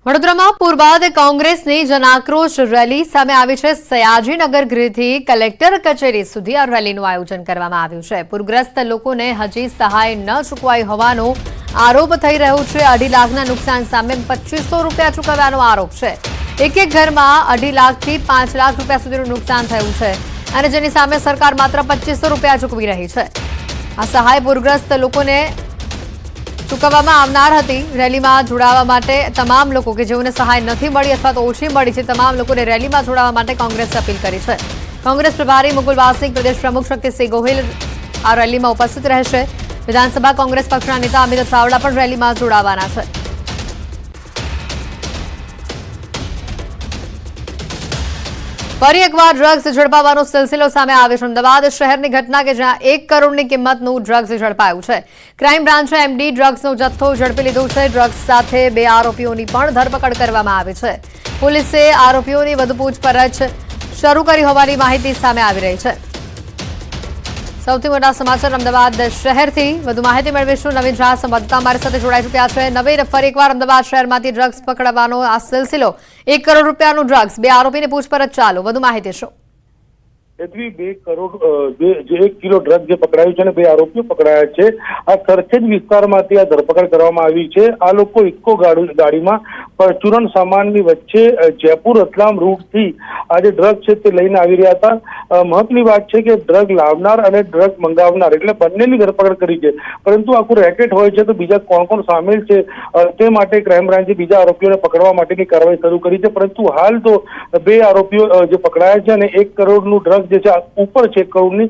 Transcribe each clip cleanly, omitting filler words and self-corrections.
વડોદરામાં પૂર બાદ કોંગ્રેસની જનાક્રોશ રેલી સામે આવી છે। સયાજીનગર ગૃહથી કલેક્ટર કચેરી સુધી આ રેલીનું આયોજન કરવામાં આવ્યું છે। પૂરગ્રસ્ત લોકોને હજી સહાય ન ચૂકવાઈ હોવાનો આરોપ થઈ રહ્યો છે। 2.5 લાખના નુકસાન સામે 2500 રૂપિયા ચૂકવવાનો આરોપ છે। એક ઘરમાં 2.5 લાખથી 5 લાખ રૂપિયા સુધીનું નુકસાન થયું છે અને જેની સામે સરકાર માત્ર 2500 રૂપિયા ચૂકવી રહી છે। આ સહાય પૂરગ્રસ્ત લોકોને ચૂકવવામાં આવનાર હતી। રેલીમાં જોડાવા માટે તમામ લોકો કે જેઓને સહાય નથી મળી અથવા તો ઓછી મળી છે તમામ લોકોને રેલીમાં જોડાવા માટે કોંગ્રેસે અપીલ કરી છે। કોંગ્રેસ પ્રભારી મુકુલ વાસનિક, પ્રદેશ પ્રમુખ શક્તિસિંહ ગોહિલ આ રેલીમાં ઉપસ્થિત રહેશે। વિધાનસભા કોંગ્રેસ પક્ષના નેતા અમિત ચાવડા પણ રેલીમાં જોડાવાના છે। ફરી એકવાર ડ્રગ્સ ઝડપાવાનો સિલસિલો સામે આવ્યો છે। અમદાવાદ શહેરની ઘટના કે જ્યાં 1 કરોડની કિંમતનું ડ્રગ્સ ઝડપાયું છે। ક્રાઇમ બ્રાન્ચે એમડી ડ્રગ્સનો જથ્થો ઝડપી લીધો છે। ડ્રગ્સ સાથે 2 આરોપીઓની પણ ધરપકડ કરવામાં આવી છે। પોલીસે આરોપીઓની વધુ પૂછપરછ શરૂ કરી હોવાની માહિતી સામે આવી રહી છે। સૌથી મોટા સમાચાર અમદાવાદ શહેરથી વધુ માહિતી મેળવીશું। નવીન ઝા સંવાદદાતા અમારી સાથે જોડાઈ ચૂક્યા છે। નવીન, ફરી એકવાર અમદાવાદ શહેરમાંથી ડ્રગ્સ પકડવાનો આ સિલસિલો, 1 કરોડ રૂપિયાનું ડ્રગ્સ, 2 આરોપીની પૂછપરછ ચાલુ, વધુ માહિતી શું? 2 કરોડ જે 1 કિલો ડ્રગ જે પકડાયું છે અને 2 આરોપીઓ પકડાયા છે। આ સરખેજ વિસ્તારમાંથી આ ધરપકડ કરવામાં આવી છે। આ લોકો ઇકો ગાડીમાં પરચુરણ સામાનની વચ્ચે જયપુર રતલામ રૂટથી આ જે ડ્રગ છે તે લઈને આવી રહ્યા હતા। મહત્વની વાત છે કે ડ્રગ લાવનાર અને ડ્રગ મંગાવનાર એટલે બંનેની ધરપકડ કરી છે, પરંતુ આખું રેકેટ હોય છે તો બીજા કોણ કોણ સામેલ છે તે માટે ક્રાઇમ બ્રાન્ચે બીજા આરોપીઓને પકડવા માટેની કાર્યવાહી શરૂ કરી છે। પરંતુ હાલ તો 2 આરોપીઓ જે પકડાયા છે અને 1 કરોડનું ડ્રગ જે છે ઉપર છે, 1 કરોડની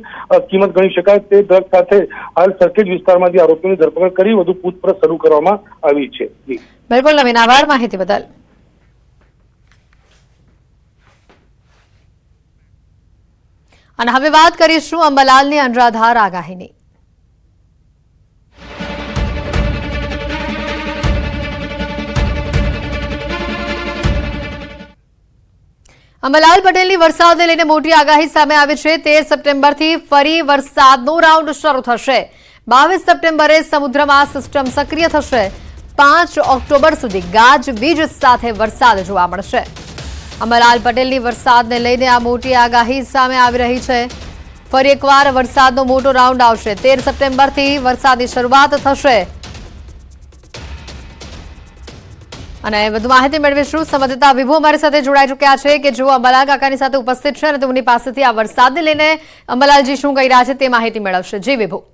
કિંમત ગણી શકાય તે ડ્રગ સાથે હાલ સરખેજ વિસ્તારમાંથી આરોપીઓની ધરપકડ કરી વધુ પૂછપરછ શરૂ કરવામાં આવી છે। બિલકુલ નવીન, આભાર માહિતી બદલ। અને હવે વાત કરીશું અંબાલાલની અનરાધાર આગાહીની। અંબાલાલ પટેલની વરસાદને લઈને મોટી આગાહી સામે આવી છે। 13 સપ્ટેમ્બરથી ફરી વરસાદનો રાઉન્ડ શરૂ થશે। 22 સપ્ટેમ્બરે સમુદ્રમાં સિસ્ટમ સક્રિય થશે। 5 ઓક્ટોબર સુધી ગાજવીજ સાથે વરસાદ જોવા મળશે। અંબાલાલ પટેલની વરસાદને લઈને આ મોટી આગાહી સામે આવી રહી છે। ફરી એકવાર વરસાદનો મોટો રાઉન્ડ આવશે। 13 સપ્ટેમ્બરથી વરસાદની શરૂઆત થશે અને વધુ માહિતી મેળવીશું। સંવાદદાતા વિભુ અમારી સાથે જોડાઈ ચૂક્યા છે કે જેઓ અંબાલાલ કાકાની સાથે ઉપસ્થિત છે અને તેમની પાસેથી આ વરસાદને લઈને અંબાલાલજી શું કહી રહ્યા છે તે માહિતી મેળવશે। જી વિભુ।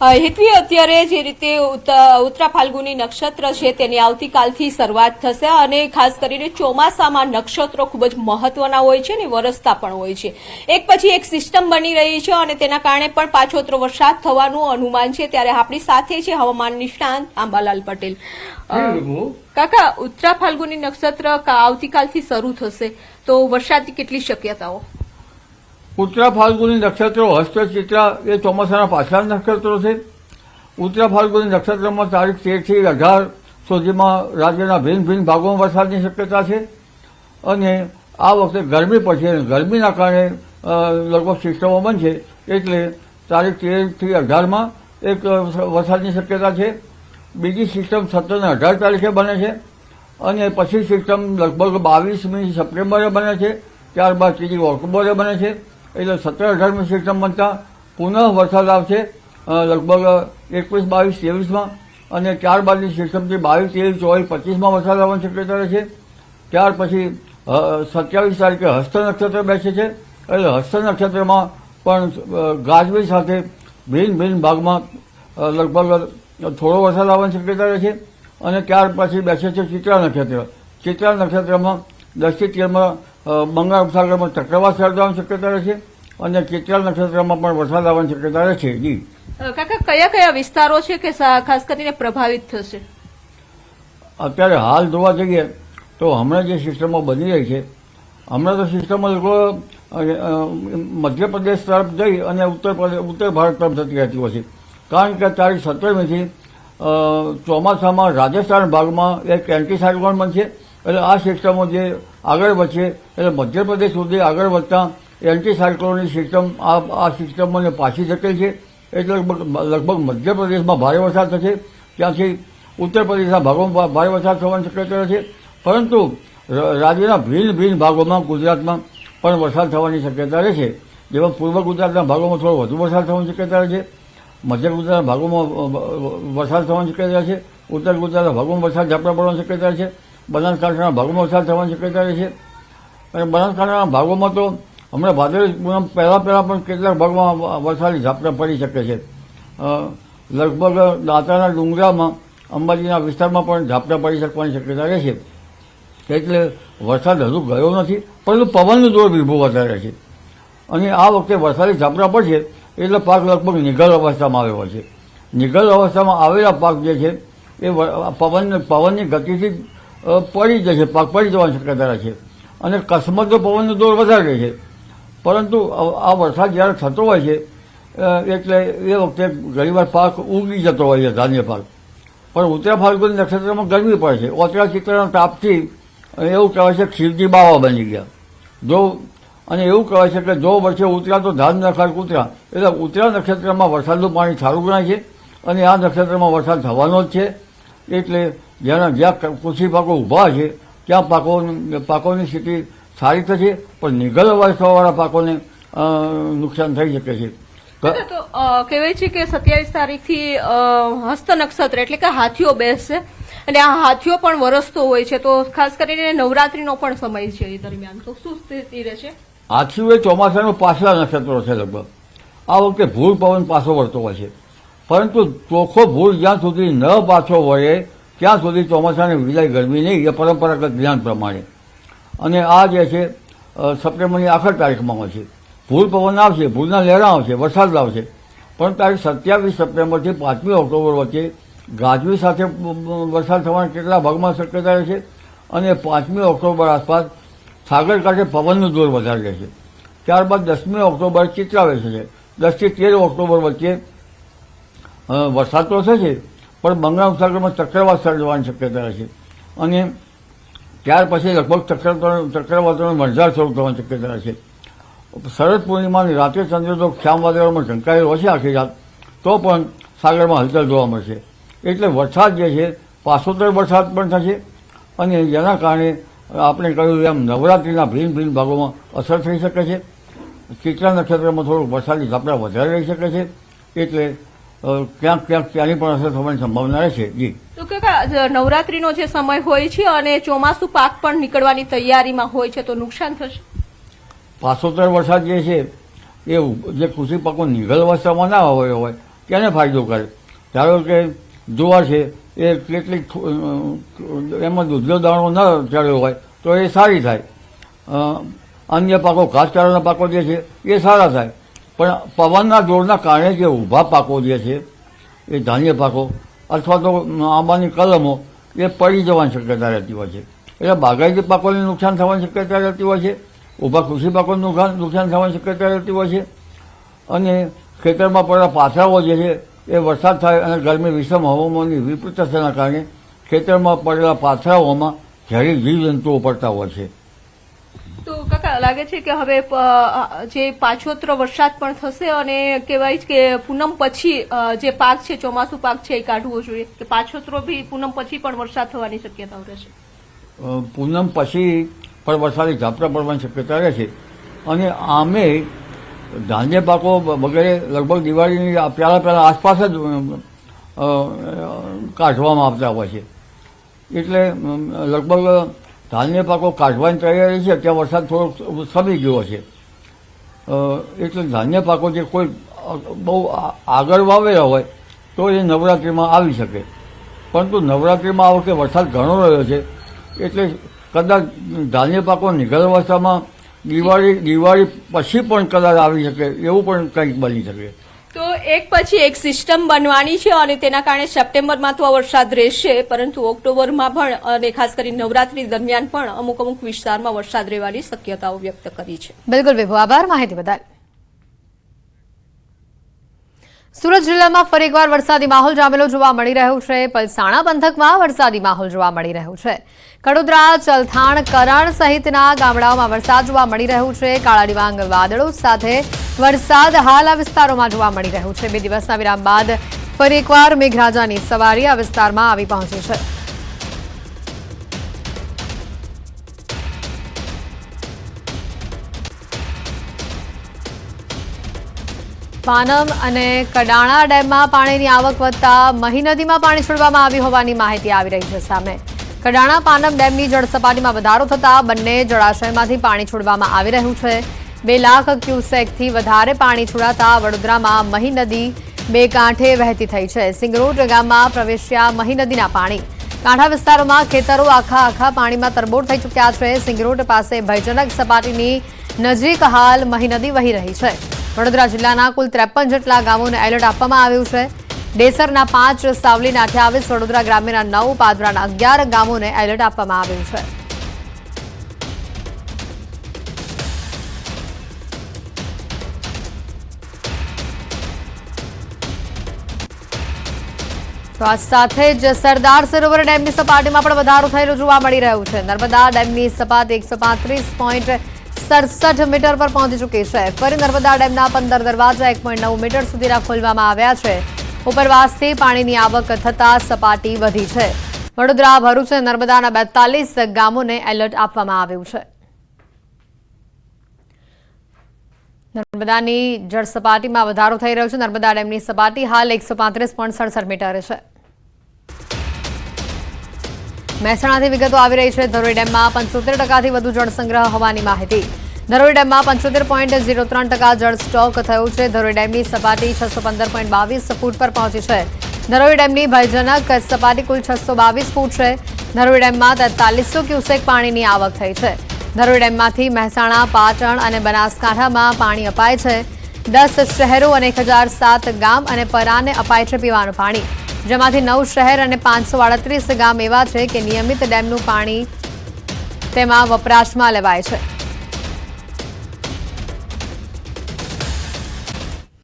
હેતવી, અત્યારે જે રીતે ઉત્તરા ફાલ્ગુની નક્ષત્ર છે તેની આવતીકાલથી શરૂઆત થશે અને ખાસ કરીને ચોમાસામાં નક્ષત્રો ખૂબ જ મહત્વના હોય છે અને વરસતા પણ હોય છે। એક પછી એક સિસ્ટમ બની રહી છે અને તેના કારણે પણ પાછોતરો વરસાદ થવાનું અનુમાન છે। ત્યારે આપણી સાથે છે હવામાન નિષ્ણાંત અંબાલાલ પટેલ। કાકા, ઉત્તરા ફાલ્ગુની નક્ષત્ર આવતીકાલથી શરૂ થશે તો વરસાદની કેટલી શક્યતાઓ? ઉત્તરા ફાલ્ગુની નક્ષત્રો હસ્તચિત્રા એ ચોમાસાના પાછલા નક્ષત્રો છે। ઉત્તરા ફાલ્ગુની નક્ષત્રમાં તારીખ 13 થી 18 સુધીમાં રાજ્યના ભિન્ન ભિન્ન ભાગોમાં વરસાદની શક્યતા છે અને આ વખતે ગરમી પડશે અને ગરમીના કારણે લગભગ સિસ્ટમો બનશે, એટલે તારીખ 13 થી 18માં એક વરસાદની શક્યતા છે। બીજી સિસ્ટમ 17 અને 18 તારીખે બને છે અને પછી સિસ્ટમ લગભગ 22મી સપ્ટેમ્બરે બને છે, ત્યારબાદ 3 ઓક્ટોબરે બને છે। એટલે 17-18મી સિસ્ટમ બનતા પુનઃ વરસાદ આવશે લગભગ 21, 22, 23માં અને ત્યારબાદની સિસ્ટમથી 22, 23, 24, 25માં વરસાદ આવવાની શક્યતા રહે છે। ત્યાર પછી 27 તારીખે હસ્ત નક્ષત્ર બેસે છે, એટલે હસ્ત નક્ષત્રમાં પણ ગાજવીજ સાથે ભિન્ન ભિન્ન ભાગમાં લગભગ થોડો વરસાદ આવવાની શક્યતા રહે છે અને ત્યાર પછી બેસે છે ચિત્રા નક્ષત્ર। ચિત્રા નક્ષત્રમાં 10 થી 13માં બંગાળ ઉપસાગરમાં ચક્રવાત સર્જાવાની શક્યતા રહે છે અને ચિત્રા નક્ષત્રમાં પણ વરસાદ આવવાની શક્યતા રહે છે। જી કાકા, કયા કયા વિસ્તારો છે કે ખાસ કરીને પ્રભાવિત થશે? અત્યારે હાલ જોવા જઈએ તો હમણાં જે સિસ્ટમો બની રહી છે, હમણાં તો સિસ્ટમો લોકો મધ્યપ્રદેશ તરફ જઈ અને ઉત્તર ભારત તરફ જતી રહેતી હોય છે, કારણ કે તારીખ 17મીથી ચોમાસામાં રાજસ્થાન ભાગમાં એક એન્ટી સાયક્લોન બનશે। એટલે આ સિસ્ટમો જે આગળ વધશે એટલે મધ્યપ્રદેશ સુધી આગળ વધતા એન્ટી સાયક્લોનની સિસ્ટમ આ સિસ્ટમોને પાછી ધકેલ છે એટલે લગભગ મધ્યપ્રદેશમાં ભારે વરસાદ થશે, ત્યાંથી ઉત્તર પ્રદેશના ભાગોમાં ભારે વરસાદ થવાની શક્યતા છે. પરંતુ રાજ્યના ભિન્ન ભિન્ન ભાગોમાં ગુજરાતમાં પણ વરસાદ થવાની શક્યતા રહેશે. જેમાં પૂર્વ ગુજરાતના ભાગોમાં થોડો વધુ વરસાદ થવાની શક્યતા છે, મધ્ય ગુજરાતના ભાગોમાં વરસાદ થવાની શક્યતા છે, ઉત્તર ગુજરાતના ભાગોમાં વરસાદ ઝાપટા પડવાની શક્યતા છે, બનાસકાંઠાના ભાગોમાં વરસાદ થવાની શક્યતા રહેશે. અને બનાસકાંઠાના ભાગોમાં તો હમણાં ભાદરવી પૂનમ પહેલાં પણ કેટલાક ભાગમાં વરસાદી ઝાપટા પડી શકે છે. લગભગ દાંતાના ડુંગરામાં અંબાજીના વિસ્તારમાં પણ ઝાપટા પડી શકવાની શક્યતા રહેશે. એટલે વરસાદ હજુ ગયો નથી, પરંતુ પવનનું જોર વિભુ વધારે છે. અને આ વખતે વરસાદી ઝાપટા પડશે એટલે પાક લગભગ નિગલ અવસ્થામાં આવ્યો છે. નિગલ અવસ્થામાં આવેલા પાક જે છે એ પવનની ગતિથી પડી જશે, પાક પડી જવાની શક્યતા છે. અને કસ્મતનો પવનનો જોર વધારે છે. પરંતુ આ વરસાદ જ્યારે થતો હોય છે એટલે એ વખતે ઘણીવાર પાક ઉગી જતો હોય છે, ધાન્ય પાક. પણ ઉત્તરા ફાલ્ગુની નક્ષત્રમાં ગરમી પડે છે. ઓતરા ચિત્રના તાપથી એવું કહેવાય છે ખીરજી બાવા બની ગયા. અને એવું કહેવાય છે કે જો વર્ષે ઉતરા તો ધાન નખાર કૂતરા, એટલે ઉત્તરા નક્ષત્રમાં વરસાદનું પાણી સારું ગણાય છે અને આ નક્ષત્રમાં વરસાદ થવાનો જ છે. એટલે જ્યાં કૃષિ પાકો ઊભા છે ત્યાં પાકોની સ્થિતિ સારી થશે, પણ નિગલ અવસ્થાવાળા પાકોને નુકસાન થઈ શકે છે. તો કહેવાય છે કે 27 તારીખથી હસ્ત નક્ષત્ર એટલે કે હાથીઓ બેસશે અને આ હાથીઓ પણ વરસતો હોય છે. તો ખાસ કરીને નવરાત્રીનો પણ સમય છે એ દરમિયાન, તો શું સ્થિતિ રહેશે? હાથીઓ એ ચોમાસાનું પાછલા નક્ષત્રો છે. લગભગ આ વખતે ભૂર પવન પાછો વળતો હોય છે, પરંતુ ચોખ્ખો ભૂર જ્યાં સુધી ન પાછો વળે ત્યાં સુધી ચોમાસાની વિદાય ગરમી નહીં, એ પરંપરાગત જ્ઞાન પ્રમાણે. અને આ જે છે સપ્ટેમ્બરની આખર તારીખમાં હોય છે. ભૂર પવન આવશે, ભૂરના લહેરા આવશે, વરસાદ આવશે. પણ તારીખ 27 સપ્ટેમ્બરથી 5મી ઓક્ટોબર વચ્ચે ગાજવી સાથે વરસાદ થવાના કેટલા ભાગમાં શક્યતા રહેશે. અને 5મી ઓક્ટોબર આસપાસ સાગર કાંઠે પવનનું જોર વધારે રહેશે. ત્યારબાદ 10મી ઓક્ટોબર ચિત્રા બેસશે. 10 થી 13 ઓક્ટોબર વચ્ચે વરસાદ તો થશે, પણ બંગાળ ઉપસાગરમાં ચક્રવાત સર્જવાની શક્યતા રહેશે. અને ત્યાર પછી લગભગ ચક્રવાતોનો મરઝાર શરૂ થવાની શક્યતા રહેશે. શરદ પૂર્ણિમાની રાત્રે ચંદ્ર જો શ્યામ વાદળોમાં ઢંકાયેલો હશે આખી રાત, તો પણ સાગરમાં હલચલ જોવા મળશે. એટલે વરસાદ જે છે પાછોતર વરસાદ પણ થશે. અને જેના કારણે આપણે કહ્યું એમ નવરાત્રિના ભિન્ન ભિન્ન ભાગોમાં અસર થઈ શકે છે. ચિત્રા નક્ષત્રમાં થોડુંક વરસાદી ઝાપટા વધારે રહી શકે છે. એટલે ક્યાંક ત્યાંની પણ અસર થવાની સંભાવના રહેશે. જી, તો કાકા નવરાત્રીનો જે સમય હોય છે અને ચોમાસું પાક પણ નીકળવાની તૈયારીમાં હોય છે, તો નુકસાન થશે? પાછોતર વરસાદ જે છે એ જે કૃષિ પાકો નિગલ અવસ્થામાં ના હોય તેને ફાયદો કરે. ધારો કે જુવાર છે એ કેટલીક એમાં દૂધનો દાણો ન ચડ્યો હોય તો એ સારી થાય. અન્ય પાકો ઘાસચારાના પાકો જે છે એ સારા થાય. પણ પવનના જોરના કારણે જે ઊભા પાકો જે છે એ ધાન્ય પાકો અથવા તો આંબાની કલમો એ પડી જવાની શક્યતા રહેતી હોય છે. એટલે બાગાયતી પાકોને નુકસાન થવાની શક્યતા રહેતી હોય છે, ઊભા કૃષિ પાકોને નુકસાન થવાની શક્યતા રહેતી હોય છે. અને ખેતરમાં પડેલા પાથરાઓ જે છે એ વરસાદ થાય અને ગરમી વિષમ હવામાનની વિપરીત અસરના કારણે ખેતરમાં પડેલા પાથરાઓમાં ઝેરી જીવજંતુઓ પડતા હોય છે. તો કાકા લાગે છે કે હવે જે પાછોતર વરસાદ પણ થશે અને કહેવાય છે કે પૂનમ પછી જે પાક છે, ચોમાસું પાક છે એ કાઢવો જોઈએ, કે પાછોતરો બી પૂનમ પછી પણ વરસાદ થવાની શક્યતાઓ રહેશે? પૂનમ પછી પણ વરસાદી ઝાપટા પડવાની શક્યતા રહેશે. અને આમે ધાન્ય પાકો વગેરે લગભગ દિવાળીની પહેલા આસપાસ જ કાઢવામાં આવતા હોય છે. એટલે લગભગ ધાન્ય પાકો કાઢવાની તૈયારી છે ત્યાં વરસાદ થોડોક સમી ગયો છે. એટલે ધાન્ય પાકો જે કોઈ બહુ આગળ વાવેલા હોય તો એ નવરાત્રિમાં આવી શકે. પરંતુ નવરાત્રિમાં આ વખતે વરસાદ ઘણો રહ્યો છે એટલે કદાચ ધાન્ય પાકો નિગલ અવસ્થામાં દિવાળી પછી પણ કદાચ આવી શકે એવું પણ કંઈક બની શકે. તો એક પછી એક સિસ્ટમ બનવાની છે અને તેના કારણે સપ્ટેમ્બરમાં તો વરસાદ રહેશે, પરંતુ ઓક્ટોબરમાં પણ અને ખાસ કરીને નવરાત્રી દરમિયાન પણ અમુક વિસ્તારમાં વરસાદ રહેવાની શક્યતાઓ વ્યક્ત કરી છે. બિલકુલ વિભુ, આભાર માહિતી બદલ. સુરત જિલ્લામાં ફરી એકવાર વરસાદી માહોલ જામેલો જોવા મળી રહ્યો છે. પલસાણા પંથકમાં વરસાદી માહોલ જોવા મળી રહ્યો છે. કડોદરા, ચલથાણ, કરણ સહિતના ગામડાઓમાં વરસાદ જોવા મળી રહ્યો છે. કાળા ડિબાંગ વાદળો સાથે વરસાદ હાલ આ વિસ્તારોમાં જોવા મળી રહ્યો છે. 2 દિવસના વિરામ બાદ ફરી એકવાર મેઘરાજાની સવારી આ વિસ્તારમાં આવી પહોંચી છે. પાનમ અને કડાણા ડેમમાં પાણીની આવક વધતા મહી નદીમાં પાણી છોડવામાં આવ્યું હોવાની માહિતી આવી રહી છે સામે. કડાણા પાનમ ડેમની જળસપાટીમાં વધારો થતા બંને જળાશયમાંથી પાણી છોડવામાં આવી રહ્યું છે. 2 લાખ ક્યુસેકથી વધારે પાણી છોડાતા વડોદરામાં મહી નદી 2 કાંઠે વહેતી થઈ છે. સિંગરોટ ગામમાં પ્રવેશ્યા મહી નદીના પાણી. કાંઠા વિસ્તારોમાં ખેતરો આખા પાણીમાં તરબોળ થઈ ચૂક્યા છે. સિંગરોટ પાસે ભયજનક સપાટીની નજીક હાલ મહી નદી વહી રહી છે. વડોદરા જિલ્લાના કુલ 53 જેટલા ગામોને એલર્ટ આપવામાં આવ્યું છે. ડેસરના 5, સાવલીના 28, વડોદરા ગ્રામ્યના 9, પાદરાના 11 ગામોને એલર્ટ આપવામાં આવ્યું છે. તો આ સાથે જ સરદાર સરોવર ડેમની સપાટીમાં પણ વધારો થયેલો જોવા મળી રહ્યો છે. નર્મદા ડેમની સપાટી 135.67 મીટર પર પહોંચી ચૂકી છે. ફરી નર્મદા ડેમના 15 દરવાજા 1.9 મીટર સુધીના ખોલવામાં આવ્યા છે. ઉપરવાસથી પાણીની આવક થતા સપાટી વધી છે. વડોદરા, ભરૂચ અને નર્મદાના 42 ગામોને એલર્ટ આપવામાં આવ્યું છે. નર્મદાની જળ સપાટીમાં વધારો થઈ રહ્યો છે. નર્મદા ડેમની સપાટી હાલ 135.67 મીટર છે. મહેસાણાથી વિગતો આવી રહી છે. ધરોઈ ડેમમાં 75% વધુ જળ સંગ્રહ હોવાની માહિતી. ધરોઈ ડેમમાં 75.03% જળ સ્ટોક થયો છે. ધરોઈ ડેમની સપાટી 615.22 ફૂટ પર પહોંચી છે. ધરોઈ ડેમની ભયજનક સપાટી કુલ 622 ફૂટ છે. ધરોઈ ડેમમાં 4300 ક્યુસેક પાણીની આવક થઈ છે. ધરોઈ ડેમમાંથી મહેસાણા, પાટણ અને બનાસકાંઠામાં પાણી અપાય છે. 10 શહેરો અને 1007 ગામ અને પરાને અપાય છે પીવાનું પાણી, જેમાંથી 9 શહેર અને 538 ગામ એવા છે કે નિયમિત ડેમનું પાણી તેમાં વપરાશમાં લેવાય છે.